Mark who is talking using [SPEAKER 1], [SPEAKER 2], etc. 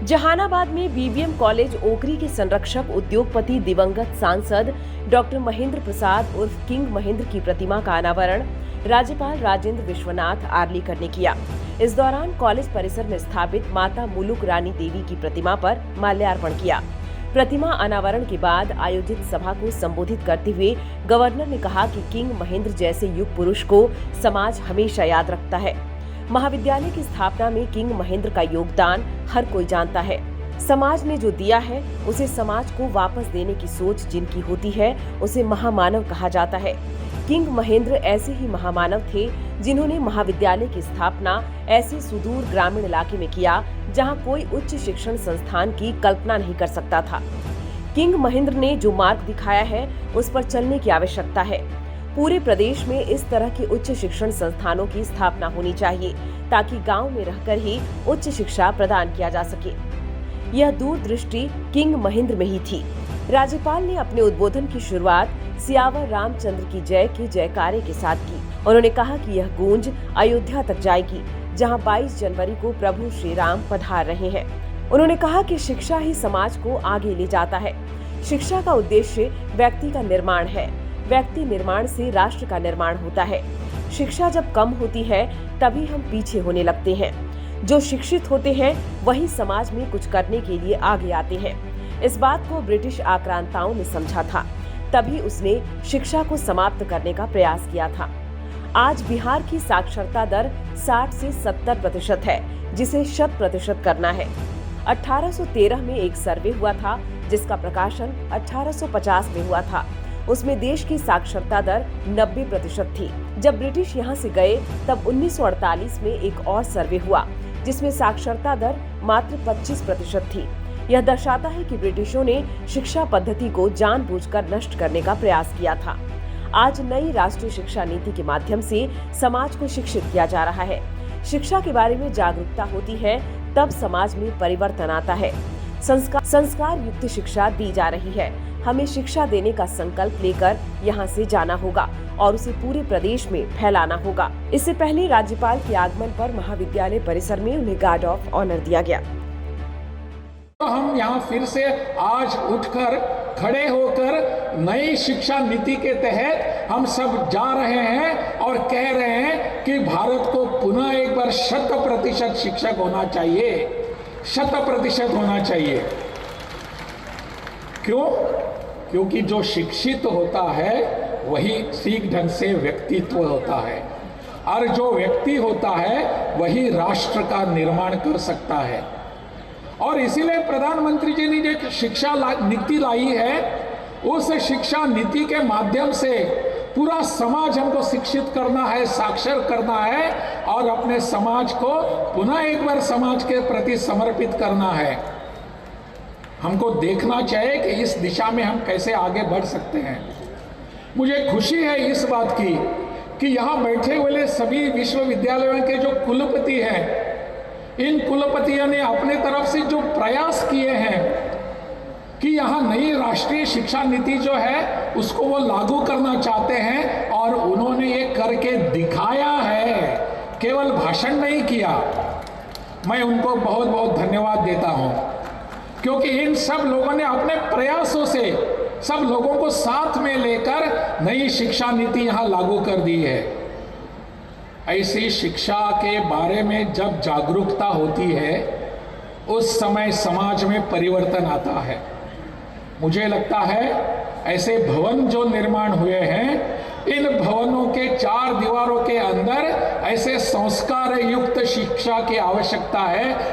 [SPEAKER 1] जहानाबाद में BBM college ओकरी के संरक्षक उद्योगपति दिवंगत सांसद डॉक्टर महेंद्र प्रसाद उर्फ किंग महेंद्र की प्रतिमा का अनावरण राज्यपाल राजेंद्र विश्वनाथ आर्लेकर ने किया। इस दौरान कॉलेज परिसर में स्थापित माता मुलुक रानी देवी की प्रतिमा पर माल्यार्पण किया। प्रतिमा अनावरण के बाद आयोजित सभा को संबोधित करते हुए गवर्नर ने कहा कि किंग महेंद्र जैसे युग पुरुष को समाज हमेशा याद रखता है। महाविद्यालय की स्थापना में किंग महेंद्र का योगदान हर कोई जानता है। समाज ने जो दिया है उसे समाज को वापस देने की सोच जिनकी होती है उसे महामानव कहा जाता है। किंग महेंद्र ऐसे ही महामानव थे जिन्होंने महाविद्यालय की स्थापना ऐसे सुदूर ग्रामीण इलाके में किया जहां कोई उच्च शिक्षण संस्थान की कल्पना नहीं कर सकता था। किंग महेंद्र ने जो मार्ग दिखाया है उस पर चलने की आवश्यकता है। पूरे प्रदेश में इस तरह के उच्च शिक्षण संस्थानों की स्थापना होनी चाहिए ताकि गांव में रहकर ही उच्च शिक्षा प्रदान किया जा सके। यह दूरदृष्टि किंग महेंद्र में ही थी। राज्यपाल ने अपने उद्बोधन की शुरुआत सियावर रामचंद्र की जय के जयकारे के साथ की। उन्होंने कहा कि यह गूंज अयोध्या तक जाएगी जहां 22 जनवरी को प्रभु श्री राम पधार रहे हैं। उन्होंने कहा कि शिक्षा ही समाज को आगे ले जाता है। शिक्षा का उद्देश्य व्यक्ति का निर्माण है। व्यक्ति निर्माण से राष्ट्र का निर्माण होता है। शिक्षा जब कम होती है तभी हम पीछे होने लगते हैं। जो शिक्षित होते हैं वही समाज में कुछ करने के लिए आगे आते हैं। इस बात को ब्रिटिश आक्रांताओं ने समझा था, तभी उसने शिक्षा को समाप्त करने का प्रयास किया था। आज बिहार की साक्षरता दर 60 से 70% है, जिसे 100% करना है। 1813 में एक सर्वे हुआ था जिसका प्रकाशन 1850 में हुआ था। उसमें देश की साक्षरता दर 90% थी। जब ब्रिटिश यहाँ से गए तब 1948 में एक और सर्वे हुआ जिसमें साक्षरता दर मात्र 25% थी। यह दर्शाता है कि ब्रिटिशों ने शिक्षा पद्धति को जानबूझकर नष्ट करने का प्रयास किया था। आज नई राष्ट्रीय शिक्षा नीति के माध्यम से समाज को शिक्षित किया जा रहा है। शिक्षा के बारे में जागरूकता होती है तब समाज में परिवर्तन आता है। संस्कार युक्त शिक्षा दी जा रही है। हमें शिक्षा देने का संकल्प लेकर यहाँ से जाना होगा और उसे पूरे प्रदेश में फैलाना होगा। इससे पहले राज्यपाल के आगमन पर महाविद्यालय परिसर में उन्हें गार्ड ऑफ ऑनर दिया गया।
[SPEAKER 2] हम यहाँ फिर से आज उठकर खड़े होकर नई शिक्षा नीति के तहत हम सब जा रहे हैं और कह रहे हैं कि भारत को पुनः एक बार 100% शिक्षक होना चाहिए, 100% होना चाहिए। क्यों? क्योंकि जो शिक्षित होता है वही ठीक ढंग से व्यक्तित्व होता है और जो व्यक्ति होता है वही राष्ट्र का निर्माण कर सकता है। और इसीलिए प्रधानमंत्री जी ने जो शिक्षा नीति लाई है उस शिक्षा नीति के माध्यम से पूरा समाज हमको शिक्षित करना है, साक्षर करना है और अपने समाज को पुनः एक बार समाज के प्रति समर्पित करना है। हमको देखना चाहिए कि इस दिशा में हम कैसे आगे बढ़ सकते हैं। मुझे खुशी है इस बात की कि यहाँ बैठे हुए सभी विश्वविद्यालयों के जो कुलपति हैं, इन कुलपतियों ने अपने तरफ से जो प्रयास किए हैं कि यहाँ नई राष्ट्रीय शिक्षा नीति जो है उसको वो लागू करना चाहते हैं और उन्होंने ये करके दिखाया है, केवल भाषण नहीं किया। मैं उनको बहुत बहुत धन्यवाद देता हूँ क्योंकि इन सब लोगों ने अपने प्रयासों से सब लोगों को साथ में लेकर नई शिक्षा नीति यहाँ लागू कर दी है। ऐसी शिक्षा के बारे में जब जागरूकता होती है उस समय समाज में परिवर्तन आता है। मुझे लगता है ऐसे भवन जो निर्माण हुए हैं इन भवनों के 4 दीवारों के अंदर ऐसे संस्कार युक्त शिक्षा की आवश्यकता है